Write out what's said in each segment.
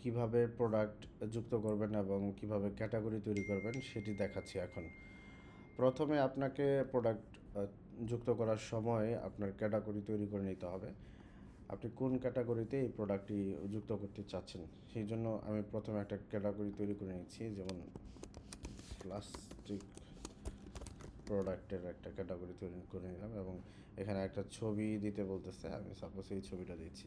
কিভাবে প্রোডাক্ট যুক্ত করবেন এবং কিভাবে ক্যাটাগরি তৈরি করবেন সেটি দেখাচ্ছি এখন। প্রথমে আপনাকে প্রোডাক্ট যুক্ত করার সময় আপনার ক্যাটাগরি তৈরি করে নিতে হবে। আপনি কোন ক্যাটাগরিতে এই প্রোডাক্টটি যুক্ত করতে চাচ্ছেন, সেই জন্য আমি প্রথমে একটা ক্যাটাগরি তৈরি করে নিচ্ছি। যেমন প্লাস্টিক প্রোডাক্টের একটা ক্যাটাগরি তৈরি করে নিলাম এবং এখানে একটা ছবি দিতে বলতেছে। আমি সাপোজ এই ছবিটা দিচ্ছি,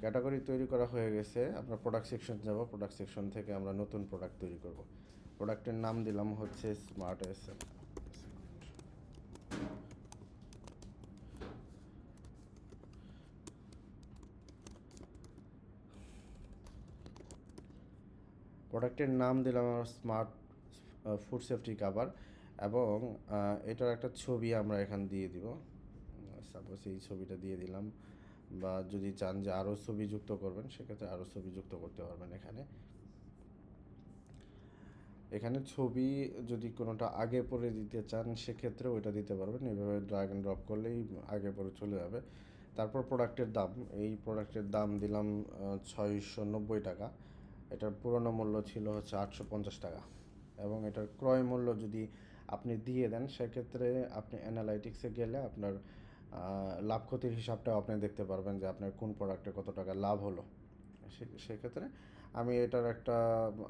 ক্যাটাগরি তৈরি করা হয়ে গেছে। আমরা প্রোডাক্ট সেকশন যাব, প্রোডাক্ট সেকশন থেকে আমরা নতুন প্রোডাক্ট তৈরি করব। প্রোডাক্টের নাম দিলাম হচ্ছে স্মার্ট এসএম। প্রোডাক্টের নাম দিলাম আমরা স্মার্ট ফুড সেফটি কাভার এবং এটার একটা ছবি আমরা এখান দিয়ে দিব। সাপোজ এই ছবিটা দিয়ে দিলাম, বা যদি চান যে আরও ছবি যুক্ত করবেন সেক্ষেত্রে আরও ছবি যুক্ত করতে পারবেন। এখানে ছবি যদি কোনোটা আগে পরে দিতে চান সেক্ষেত্রে ওইটা দিতে পারবেন। এইভাবে ড্র্যাগ অ্যান্ড ড্রপ করলেই আগে পরে চলে যাবে। তারপর প্রোডাক্টের দাম, এই প্রোডাক্টের দাম দিলাম 690 টাকা। এটার পুরনো মূল্য ছিল হচ্ছে 850 টাকা এবং এটার ক্রয় মূল্য যদি আপনি দিয়ে দেন সেক্ষেত্রে আপনি অ্যানালাইটিক্সে গেলে আপনার লাভ ক্ষতির হিসাবটাও আপনি দেখতে পারবেন যে আপনার কোন প্রোডাক্টে কত টাকা লাভ হলো। সেক্ষেত্রে আমি এটার একটা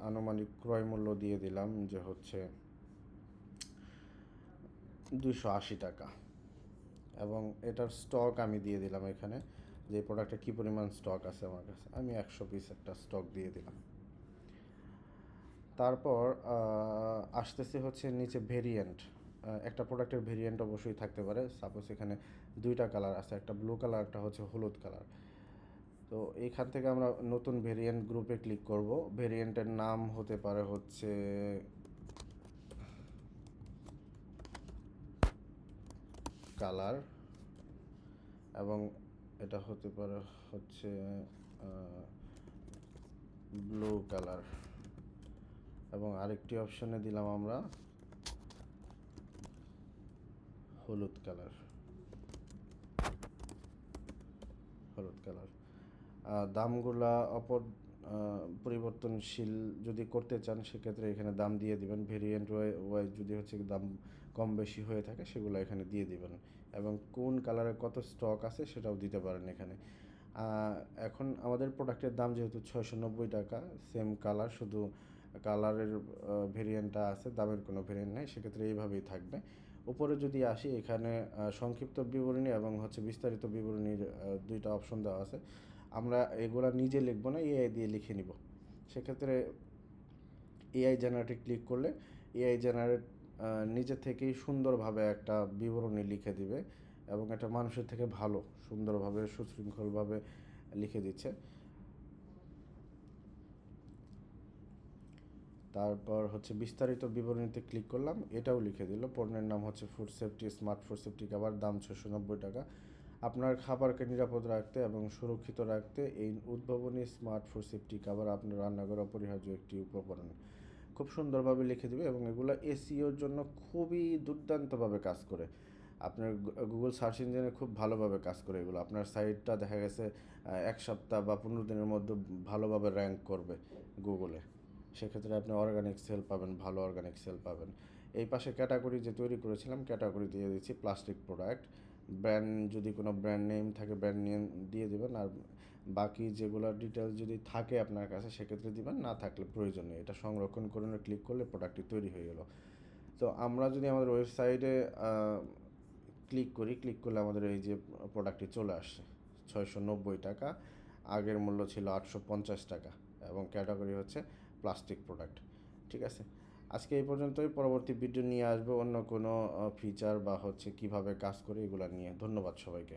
আনুমানিক ক্রয় মূল্য দিয়ে দিলাম যে হচ্ছে 280 টাকা এবং এটার স্টক আমি দিয়ে দিলাম এখানে, যে প্রোডাক্টে কী পরিমাণ স্টক আছে আমার কাছে। আমি 100 পিস একটা স্টক দিয়ে দিলাম। তারপর আসতেছে হচ্ছে নিচে ভেরিয়েন্ট। একটা প্রোডাক্টের ভেরিয়েন্ট অবশ্যই থাকতে পারে। সাপোজ এখানে দুইটা কালার আছে, একটা ব্লু কালার, একটা হচ্ছে হলুদ কালার। তো এইখান থেকে আমরা নতুন ভেরিয়েন্ট গ্রুপে ক্লিক করব। ভেরিয়েন্টের নাম হতে পারে হচ্ছে কালার এবং এটা হতে পারে হচ্ছে ব্লু কালার এবং আরেকটি অপশনে দিলাম আমরা হলুদ কালার। দামগুলা পরিবর্তনশীল যদি করতে চান সেক্ষেত্রে এখানে দাম দিয়ে দিবেন। ভেরিয়েন্ট ওয়াইজ যদি হচ্ছে দাম কম বেশি হয়ে থাকে সেগুলো এখানে দিয়ে দিবেন এবং কোন কালারে কত স্টক আছে সেটাও দিতে পারেন এখানে। এখন আমাদের প্রোডাক্টের দাম যেহেতু 690 টাকা, সেম কালার, শুধু কালারের ভেরিয়েন্টটা আছে, দামের কোনো ভেরিয়েন্ট নেই, সেক্ষেত্রে এইভাবেই থাকবে। উপরে যদি আসি, এখানে সংক্ষিপ্ত বিবরণী এবং হচ্ছে বিস্তারিত বিবরণীর দুইটা অপশন দেওয়া আছে। আমরা এগুলা নিজে লিখবো না, এআই দিয়ে লিখে নিব। সেক্ষেত্রে এআই জেনারেটে ক্লিক করলে এআই জেনারেট নিজে থেকেই সুন্দরভাবে একটা বিবরণী লিখে দিবে এবং এটা মানুষের থেকে ভালো সুন্দরভাবে সুশৃঙ্খলভাবে লিখে দিচ্ছে। তারপর হচ্ছে বিস্তারিত বিবরণীতে ক্লিক করলাম, এটাও লিখে দিল। পণ্যের নাম হচ্ছে food safety smart food safety cover, দাম 690 টাকা। আপনার খাবারকে নিরাপদ রাখতে এবং সুরক্ষিত রাখতে এই উদ্ভাবনী স্মার্ট ফুড সেফটি কাভার আপনার রান্নাঘরে অপরিহার্য একটি উপকরণ। খুব সুন্দরভাবে লিখে দিবে এবং এগুলো এসইওর জন্য খুবই দুর্দান্তভাবে কাজ করে। আপনার গুগল সার্চ ইঞ্জিনে খুব ভালোভাবে কাজ করে এগুলো। আপনার সাইটটা দেখা গেছে 1 সপ্তাহ বা 15 দিনের মধ্যে ভালোভাবে র্যাঙ্ক করবে গুগলে। সেক্ষেত্রে আপনি অর্গানিক সেল পাবেন, ভালো অর্গানিক সেল পাবেন। এই পাশে ক্যাটাগরি যে তৈরি করেছিলাম, ক্যাটাগরি দিয়ে দিচ্ছি প্লাস্টিক প্রোডাক্ট। ব্র্যান্ড যদি কোনো ব্র্যান্ড নেম থাকে ব্র্যান্ড নেম দিয়ে দেবেন, আর বাকি যেগুলো ডিটেলস যদি থাকে আপনার কাছে সেক্ষেত্রে দিবেন, না থাকলে প্রয়োজন নেই। এটা সংরক্ষণ করে ক্লিক করলে প্রোডাক্টটি তৈরি হয়ে গেল। তো আমরা যদি আমাদের ওয়েবসাইটে ক্লিক করলে আমাদের এই যে প্রোডাক্টটি চলে আসছে 690 টাকা, আগের মূল্য ছিল 850 টাকা এবং ক্যাটাগরি হচ্ছে প্লাস্টিক প্রোডাক্ট। ঠিক আছে, আজকে এই পর্যন্তই। পরবর্তী ভিডিও নিয়ে আসবো অন্য কোনো ফিচার বা হচ্ছে কিভাবে কাজ করে এগুলো নিয়ে। ধন্যবাদ সবাইকে।